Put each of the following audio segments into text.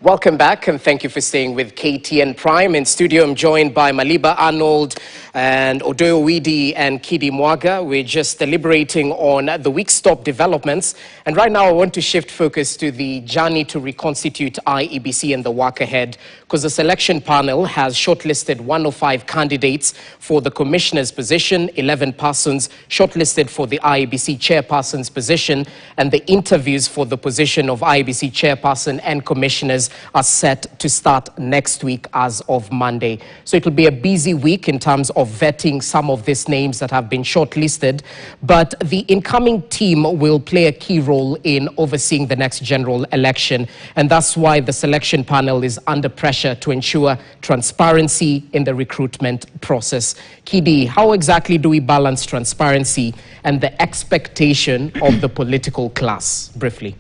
Welcome back, and thank you for staying with KTN Prime. In studio, I'm joined by Maliba Arnold and Odoyo Widi and Kidi Mwaga. We're just deliberating on the week's top developments. And right now, I want to shift focus to the journey to reconstitute IEBC and the work ahead, because the selection panel has shortlisted 105 candidates for the commissioner's position, 11 persons shortlisted for the IEBC chairperson's position, and the interviews for the position of IEBC chairperson and commissioners are set to start next week as of Monday. So it will be a busy week in terms of vetting some of these names that have been shortlisted, but the incoming team will play a key role in overseeing the next general election, and that's why the selection panel is under pressure to ensure transparency in the recruitment process. Kidi, how exactly do we balance transparency and the expectation of the political class? Briefly.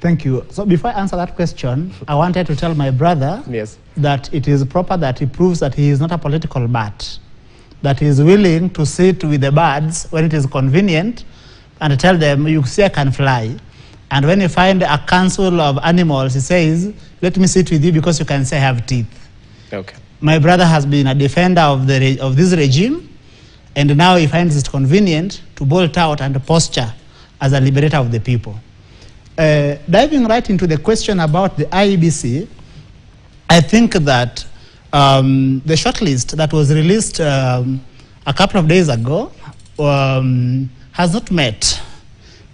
Thank you. So before I answer that question, I wanted to tell my brother that it is proper that he proves that he is not a political bat, that he is willing to sit with the birds when it is convenient and tell them, you see, I can fly. And when you find a council of animals, he says, let me sit with you because you can say I have teeth. Okay. My brother has been a defender of this regime, and now he finds it convenient to bolt out and posture as a liberator of the people. Diving right into the question about the IEBC, I think that the shortlist that was released a couple of days ago has not met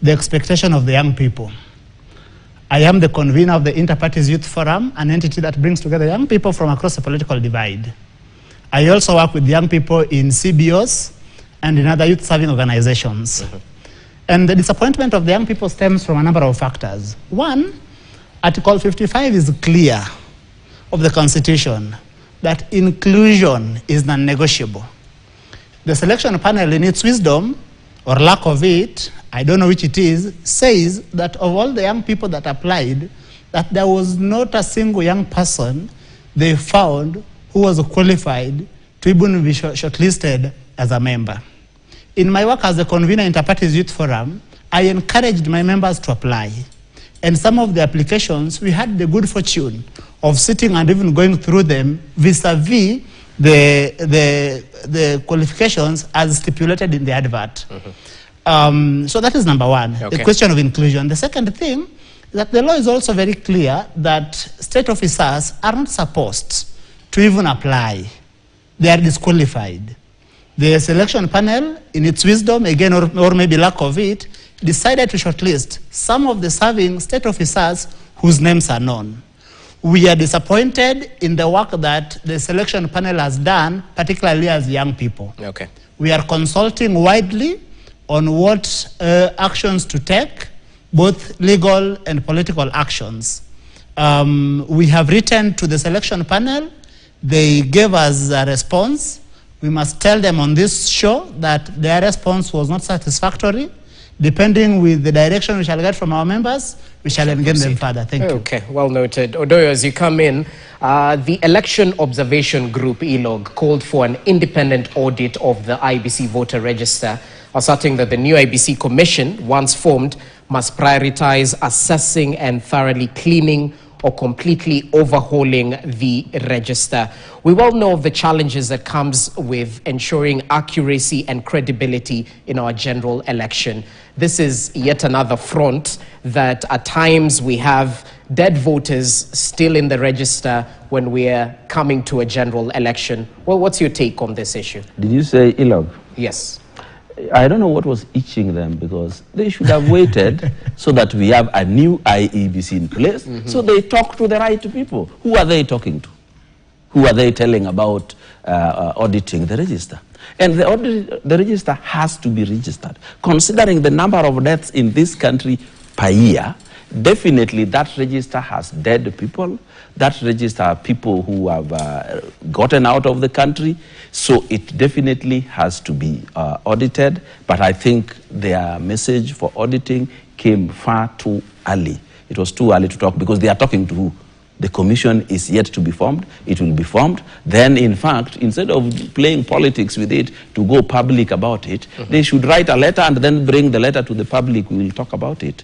the expectation of the young people. I am the convener of the Inter-Parties Youth Forum, an entity that brings together young people from across the political divide. I also work with young people in CBOs and in other youth-serving organizations. And the disappointment of the young people stems from a number of factors. One, Article 55 is clear of the Constitution that inclusion is non-negotiable. The selection panel, in its wisdom, or lack of it, I don't know which it is, says that of all the young people that applied, that there was not a single young person they found who was qualified to even be shortlisted as a member. In my work as a convener in Inter-Parties Youth Forum, I encouraged my members to apply. And some of the applications, we had the good fortune of sitting and even going through them vis-a-vis the qualifications as stipulated in the advert. So that is number one, the question of inclusion. The second thing is that the law is also very clear that state officers are not supposed to even apply. They are disqualified. The selection panel, in its wisdom, again, or maybe lack of it, decided to shortlist some of the serving state officers whose names are known. We are disappointed in the work that the selection panel has done, particularly as young people. We are consulting widely on what actions to take, both legal and political actions. We have written to the selection panel. They gave us a response. We must tell them on this show that their response was not satisfactory. Depending with the direction we shall get from our members, we shall engage them further. Thank you. Okay, well noted. Odoyo, as you come in, the Election Observation Group, ELOG, called for an independent audit of the IEBC voter register, asserting that the new IEBC commission, once formed, must prioritize assessing and thoroughly cleaning or completely overhauling the register. We well know of the challenges that comes with ensuring accuracy and credibility in our general election. This is yet another front that at times we have dead voters still in the register when we are coming to a general election. Well, what's your take on this issue? Did you say ILOG? Yes. I don't know what was itching them, because they should have waited so that we have a new IEBC in place, so they talk to the right people. Who are they talking to? Who are they telling about auditing the register? And the register has to be registered. Considering the number of deaths in this country per year, definitely that register has dead people. That register are people who have gotten out of the country. So it definitely has to be audited. But I think their message for auditing came far too early. It was too early to talk, because they are talking to who? The commission is yet to be formed. It will be formed. Then, in fact, instead of playing politics with it to go public about it, they should write a letter and then bring the letter to the public. We will talk about it.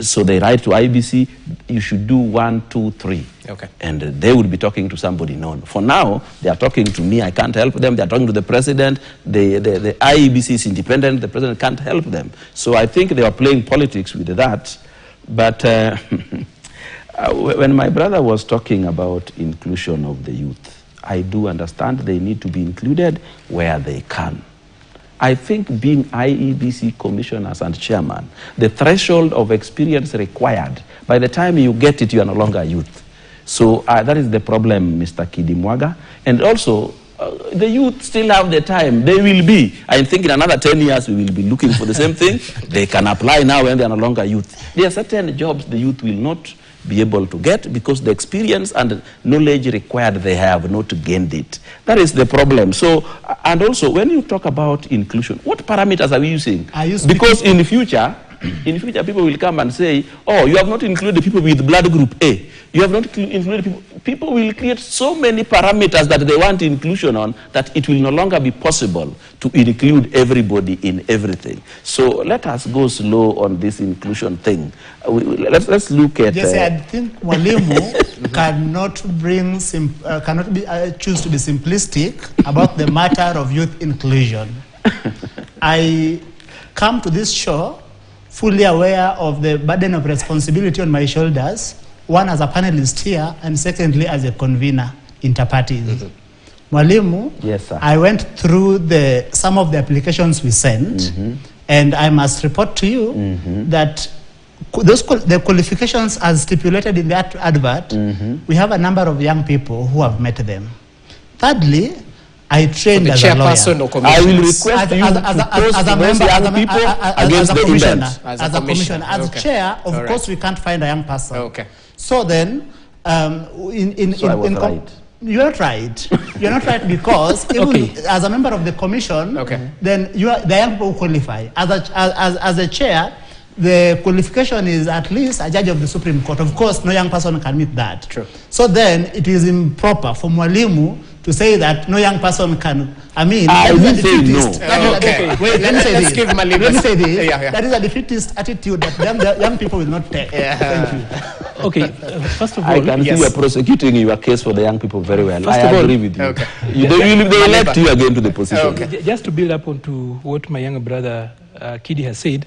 So they write to IEBC, you should do 1, 2, 3. Okay. And they would be talking to somebody known. For now, they are talking to me. I can't help them. They are talking to the president. The IEBC is independent. The president can't help them. So I think they are playing politics with that. But when my brother was talking about inclusion of the youth, I do understand they need to be included where they can. I think being IEBC commissioners and chairman, the threshold of experience required, by the time you get it, you are no longer youth. So that is the problem, Mr. Kidimwaga. And also, the youth still have the time. They will be. I think in another 10 years, we will be looking for the same thing. They can apply now when they are no longer youth. There are certain jobs the youth will not be able to get because the experience and knowledge required, they have not gained it. That is the problem. So, and also, when you talk about inclusion, what parameters are we using? Because in future, people will come and say, oh, you have not included people with blood group A. You have not included people. People will create so many parameters that they want inclusion on that it will no longer be possible to include everybody in everything. So let us go slow on this inclusion thing. Let's look at... Yes, I think Mwalimu cannot choose to be simplistic about the matter of youth inclusion. I come to this show fully aware of the burden of responsibility on my shoulders, one as a panelist here, and secondly as a convener inter-parties. Mwalimu, yes, sir. I went through some of the applications we sent, and I must report to you that the qualifications as stipulated in that advert, we have a number of young people who have met them. Thirdly, I trained as a lawyer. I will request you to post those young people against the event. As a commissioner. As chair, of course, we can't find a young person. Okay. So then, so I was right. You're not right. You're not right because even as a member of the commission, then the young people who qualify. As a chair, the qualification is at least a judge of the Supreme Court. Of course, no young person can meet that. True. So then, it is improper for Mwalimu to say that no young person can. I mean, I will say no. Wait, let me say this. Let me say this. Yeah. That is a defeatist attitude that young people will not take. Thank you. Okay, first of all, I can see you are prosecuting your case for the young people very well. First I of all, agree with you. They elect you again to the position. Just to build up onto what my younger brother Kidi has said,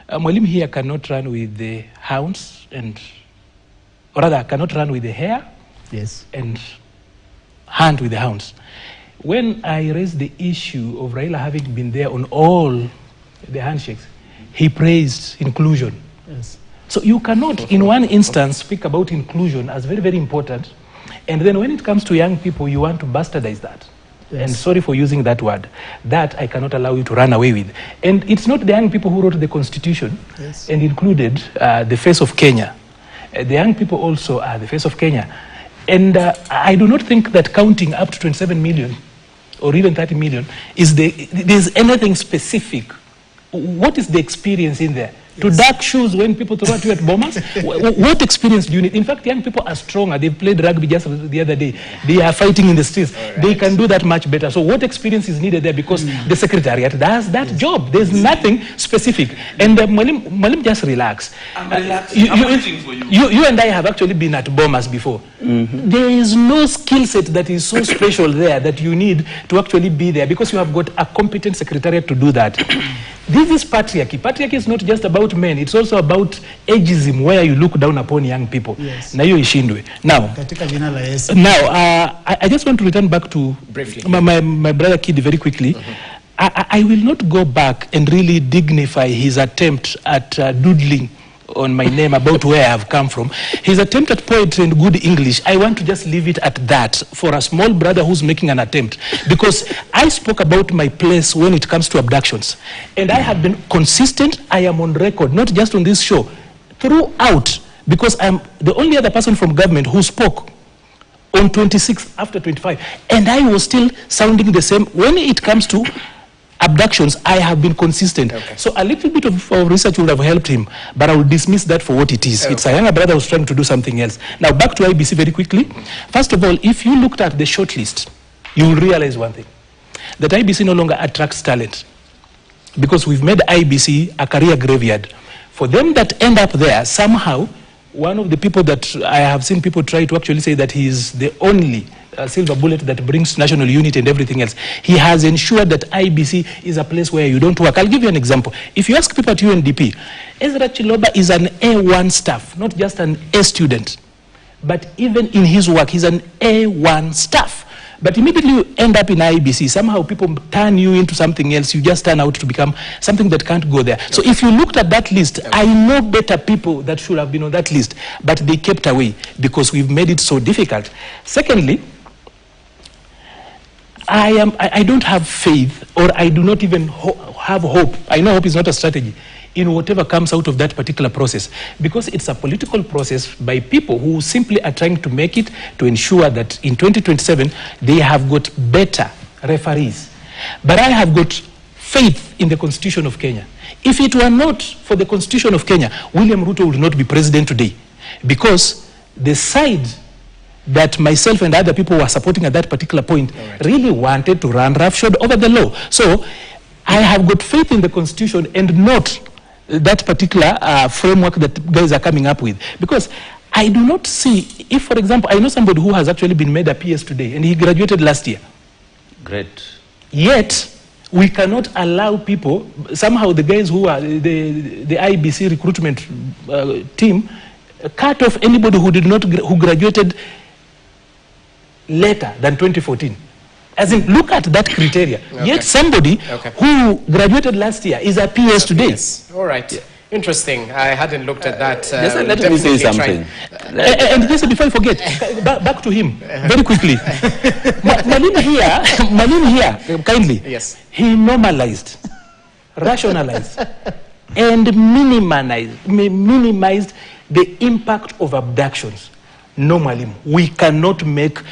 Mwalimu here cannot run with the hounds or rather cannot run with the hare and hunt with the hounds. When I raised the issue of Raila having been there on all the handshakes, he praised inclusion. Yes. So you cannot, in one instance, speak about inclusion as very, very important, and then when it comes to young people, you want to bastardize that. Yes. And sorry for using that word. That I cannot allow you to run away with. And it's not the young people who wrote the Constitution and included the face of Kenya. The young people also are the face of Kenya. And I do not think that counting up to 27 million or even 30 million there's anything specific. What is the experience in there? To dark shoes when people throw at you at bombers? What experience do you need? In fact, young people are stronger. They played rugby just the other day. They are fighting in the streets. They can do that much better. So what experience is needed there? Because the secretariat does that job. There's nothing specific. And Malim, just relax. I'm relaxing. I'm waiting for you. You and I have actually been at bombers before. There is no skill set that is so special there that you need to actually be there because you have got a competent secretariat to do that. This is patriarchy. Patriarchy is not just about men. It's also about ageism, where you look down upon young people. Yes. Na hiyo ishindwe. Now, I just want to return back to briefly my brother Kid very quickly. I will not go back and really dignify his attempt at doodling on my name about where I have come from. His attempt at poetry and good English, I want to just leave it at that for a small brother who's making an attempt. Because I spoke about my place when it comes to abductions. And I have been consistent. I am on record, not just on this show, throughout. Because I'm the only other person from government who spoke on 26 after 25. And I was still sounding the same. When it comes to abductions, I have been consistent. So a little bit of research would have helped him, but I will dismiss that for what it is. It's a younger brother who's trying to do something else. Now back to IEBC very quickly. First of all, if you looked at the shortlist, you will realize one thing, that IEBC no longer attracts talent because we've made IEBC a career graveyard. For them that end up there, somehow, one of the people that I have seen people try to actually say that he is the only silver bullet that brings national unity and everything else. He has ensured that IEBC is a place where you don't work. I'll give you an example. If you ask people at UNDP, Ezra Chiloba is an A1 staff, not just an A student. But even in his work, he's an A1 staff. But immediately you end up in IEBC, somehow people turn you into something else. You just turn out to become something that can't go there. So if you looked at that list, I know better people that should have been on that list, but they kept away because we've made it so difficult. Secondly, I don't have faith, or I do not even have hope. I know hope is not a strategy in whatever comes out of that particular process, because it's a political process by people who simply are trying to make it to ensure that in 2027 they have got better referees. But I have got faith in the Constitution of Kenya. If it were not for the Constitution of Kenya, William Ruto would not be president today, because the side that myself and other people were supporting at that particular point really wanted to run roughshod over the law. So I have got faith in the Constitution and not that particular framework that guys are coming up with. Because I do not see, if for example, I know somebody who has actually been made a PS today and he graduated last year. Great. Yet, we cannot allow people, somehow the guys who are the IEBC recruitment team, cut off anybody who graduated later than 2014. As in, look at that criteria. Yet somebody who graduated last year is a PS today. Yes. All right. Yeah. Interesting. I hadn't looked at that. Let me say something. And just before I forget, back to him very quickly. Malin here, kindly. Yes. He normalized, rationalized, and minimized the impact of abductions. No, Malim, we cannot make,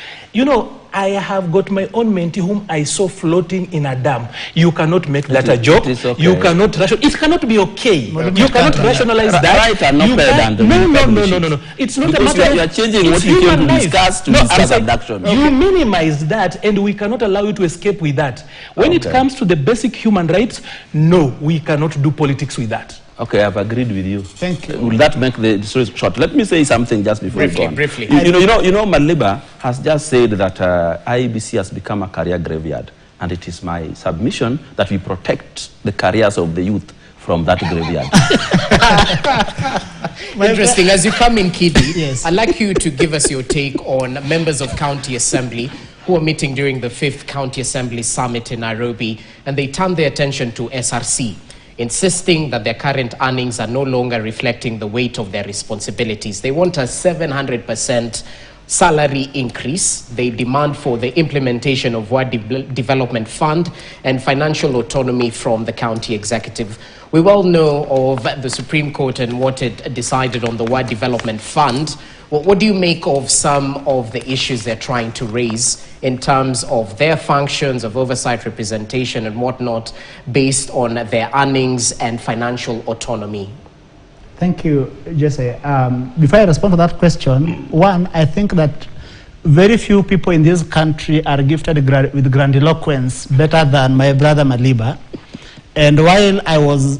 I have got my own mentee whom I saw floating in a dam. You cannot make that a joke. Okay. You cannot it cannot be okay. You cannot rationalize that. Right and not better than no. It's not because a matter. You are changing what you came to discuss to discuss abduction. You minimize that, and we cannot allow you to escape with that. When it comes to the basic human rights, no, we cannot do politics with that. Okay, I've agreed with you. Thank you. Will that make the story short? Let me say something just before briefly. You know, Maliba has just said that IEBC has become a career graveyard, and it is my submission that we protect the careers of the youth from that graveyard. Interesting. As you come in, Kidi, yes. I'd like you to give us your take on members of County Assembly who are meeting during the 5th County Assembly Summit in Nairobi, and they turn their attention to SRC, insisting that their current earnings are no longer reflecting the weight of their responsibilities. They want a 700% salary increase. They demand for the implementation of Ward Development Fund and financial autonomy from the county executive. We well know of the Supreme Court and what it decided on the Ward Development Fund. What do you make of some of the issues they're trying to raise in terms of their functions of oversight, representation and whatnot based on their earnings and financial autonomy? Thank you, Jesse. Before I respond to that question, one, I think that very few people in this country are gifted with grandiloquence better than my brother Maliba. And while I was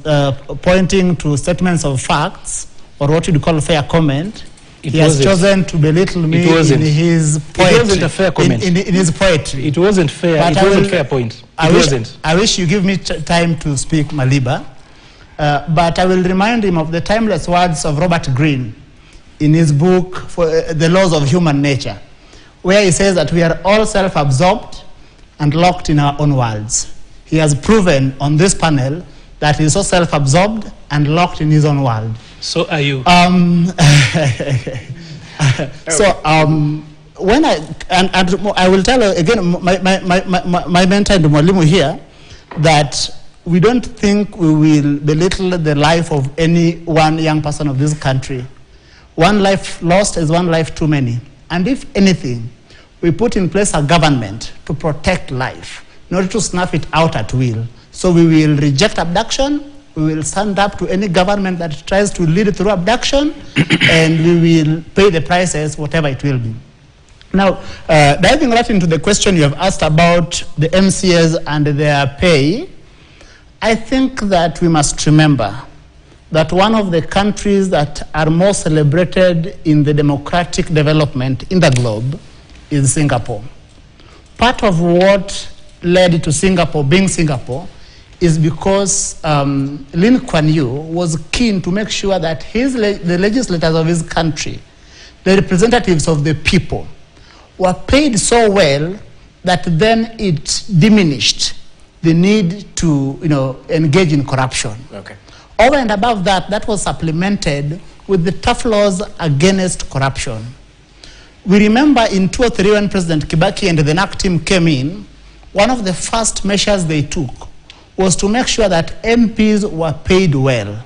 pointing to statements of facts, or what you'd call fair comment, he has chosen to belittle me in his poetry. It wasn't a fair comment. In his poetry. It wasn't fair. But it wasn't a fair point. I wish you give me time to speak, Maliba. But I will remind him of the timeless words of Robert Greene in his book, for The Laws of Human Nature, where he says that we are all self-absorbed and locked in our own worlds. He has proven on this panel that he is so self-absorbed and locked in his own world. So are you. When I will tell again my mentor and Mwalimu here that we don't think we will belittle the life of any one young person of this country. One life lost is one life too many. And if anything, we put in place a government to protect life, not to snuff it out at will. So we will reject abduction. We will stand up to any government that tries to lead through abduction, and we will pay the prices, whatever it will be. Now, diving right into the question you have asked about the MCAs and their pay, I think that we must remember that one of the countries that are most celebrated in the democratic development in the globe is Singapore. Part of what led to Singapore being Singapore is because Lee Kuan Yew was keen to make sure that the legislators of his country, the representatives of the people, were paid so well that then it diminished the need to engage in corruption. Okay. Over and above that, that was supplemented with the tough laws against corruption. We remember in 2003 when President Kibaki and the NAC team came in, one of the first measures they took was to make sure that MPs were paid well,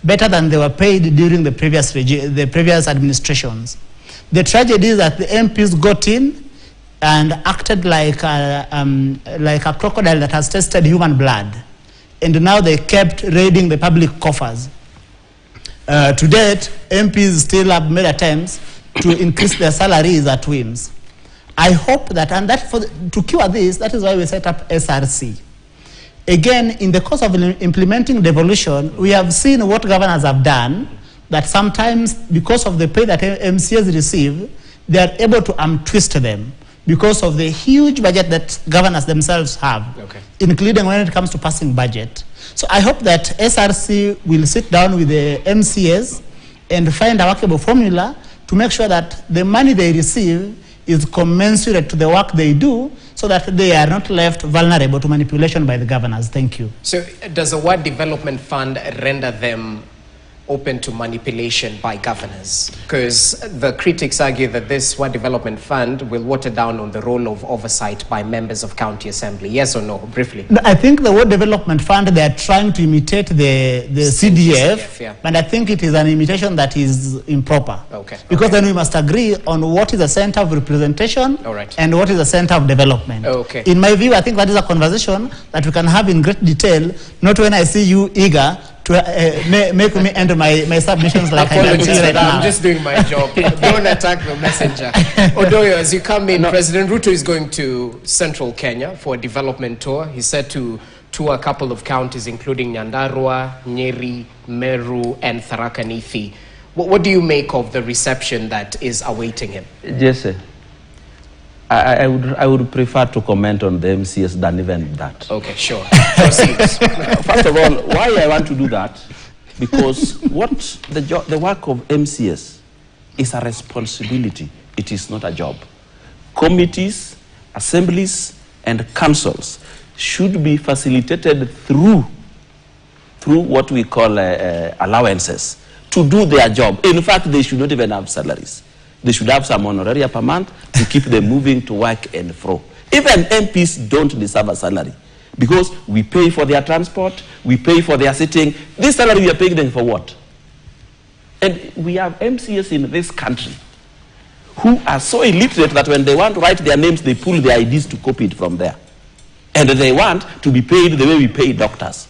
better than they were paid during the previous administrations. The tragedy is that the MPs got in and acted like a crocodile that has tasted human blood. And now they kept raiding the public coffers. To date, MPs still have made attempts to increase their salaries at whims. I hope that, to cure this, that is why we set up SRC. Again, in the course of implementing devolution, we have seen what governors have done, that sometimes because of the pay that MCAs receive, they are able to twist them because of the huge budget that governors themselves have, including when it comes to passing budget. So I hope that SRC will sit down with the MCAs and find a workable formula to make sure that the money they receive is commensurate to the work they do, so that they are not left vulnerable to manipulation by the governors. Thank you. So does the word development fund render them open to manipulation by governors? Because the critics argue that this word development fund will water down on the role of oversight by members of county assembly. Yes or no, briefly? I think the word development fund, they are trying to imitate the CDF, yeah. But I think it is an imitation that is improper. Okay. Because then we must agree on what is the center of representation and what is the center of development. Okay. In my view, I think that is a conversation that we can have in great detail, not when I see you eager to make me end my submissions like Apologies I right now. I'm just doing my job. Don't attack the messenger. Odoyo, as you come in, President Ruto is going to central Kenya for a development tour. He's set to tour a couple of counties, including Nyandarua, Nyeri, Meru, and Tharaka Nithi. What do you make of the reception that is awaiting him? Jesse, I would prefer to comment on the MCAs than even that. Okay, sure. Proceed. First of all, why I want to do that? Because the work of MCAs is a responsibility. It is not a job. Committees, assemblies, and councils should be facilitated through what we call allowances to do their job. In fact, they should not even have salaries. They should have some honoraria per month to keep them moving to work and fro. Even MPs don't deserve a salary because we pay for their transport, we pay for their sitting. This salary we are paying them for what? And we have MCAs in this country who are so illiterate that when they want to write their names, they pull their IDs to copy it from there. And they want to be paid the way we pay doctors.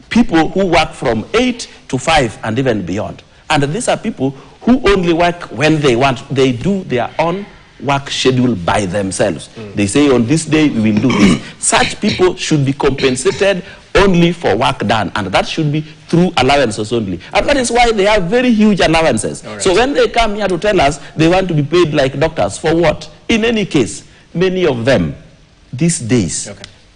People who work from 8 to 5 and even beyond. And these are people who only work when they want. They do their own work schedule by themselves. They say on this day we will do this. Such people should be compensated only for work done, and that should be through allowances only. And that is why they have very huge allowances. Right. So when they come here to tell us they want to be paid like doctors, for what? In any case, many of them these days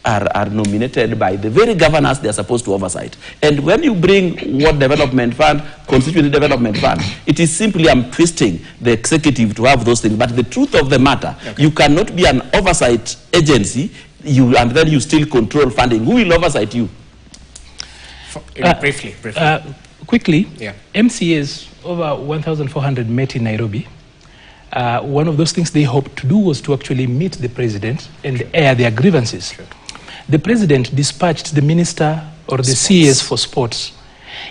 are nominated by the very governors they are supposed to oversight. And when you bring what development fund, constituency development fund, it is simply twisting the executive to have those things. But the truth of the matter, you cannot be an oversight agency and then you still control funding. Who will oversight you? Briefly. Quickly, MCAs over 1,400 met in Nairobi. One of those things they hoped to do was to actually meet the president and air their grievances. The president dispatched the minister or the CAs for sports.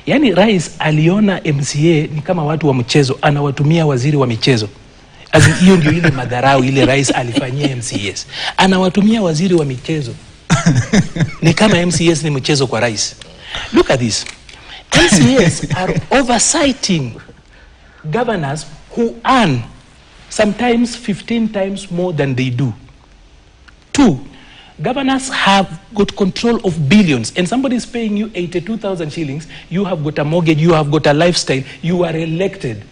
Yani rais aliona MCA ni kama watu wa mchezo, anawatumia waziri wa michezo. Hiyo ndio ile madharau ile rais alifanyia MCAs. Anawatumia waziri wa michezo. Ni kama MCAs ni mchezo kwa rais. Look at this. MCAs are oversighting governors who earn sometimes 15 times more than they do. 2, Governors have got control of billions, and somebody is paying you 82,000 shillings. You have got a mortgage, you have got a lifestyle, you are elected,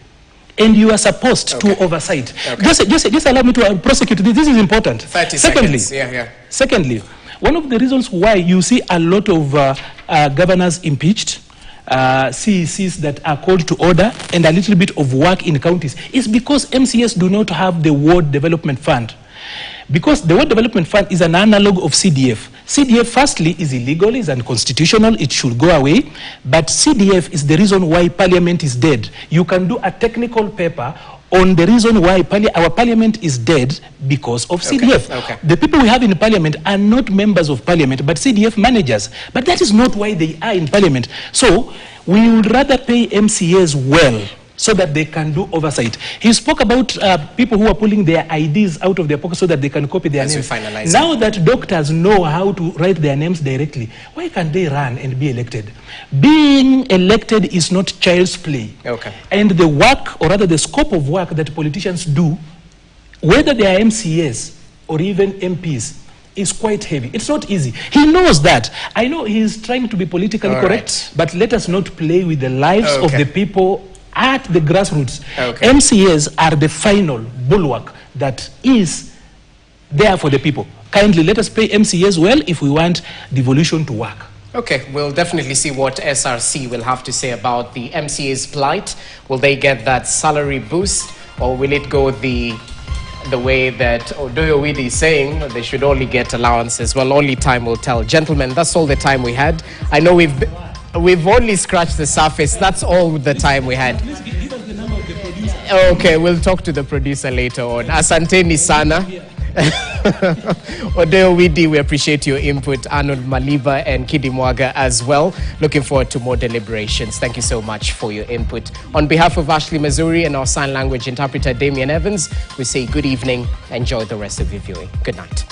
and you are supposed to oversight. Just allow me to prosecute this. This is important. 30 seconds. Yeah. Secondly, one of the reasons why you see a lot of governors impeached, CECs that are called to order, and a little bit of work in counties is because MCAs do not have the Ward Development Fund. Because the Ward Development Fund is an analog of CDF. CDF, firstly, is illegal, is unconstitutional, it should go away. But CDF is the reason why Parliament is dead. You can do a technical paper on the reason why our Parliament is dead because of CDF. The people we have in Parliament are not members of Parliament, but CDF managers. But that is not why they are in Parliament. So we would rather pay MCAs well, so that they can do oversight. He spoke about people who are pulling their IDs out of their pockets so that they can copy their names. Now that doctors know how to write their names directly, why can't they run and be elected? Being elected is not child's play. And the work, or rather the scope of work that politicians do, whether they are MCAs or even MPs, is quite heavy. It's not easy. He knows that. I know he's trying to be politically correct, but let us not play with the lives of the people at the grassroots. MCAs are the final bulwark that is there for the people. Kindly let us pay MCAs well if we want devolution to work. Okay, we'll definitely see what SRC will have to say about the MCA's plight. Will they get that salary boost, or will it go the way that Odoyowidi is saying they should only get allowances? Well, only time will tell. Gentlemen, that's all the time we had. I know we've only scratched the surface. That's all the time we had. Okay, we'll talk to the producer later on. Asanteni sana. Odoyowidi, we appreciate your input. Arnold Maliba and Kidi Mwaga as well. Looking forward to more deliberations. Thank you so much for your input. On behalf of Ashley Mazuri and our sign language interpreter Damian Evans, we say good evening. Enjoy the rest of your viewing. Good night.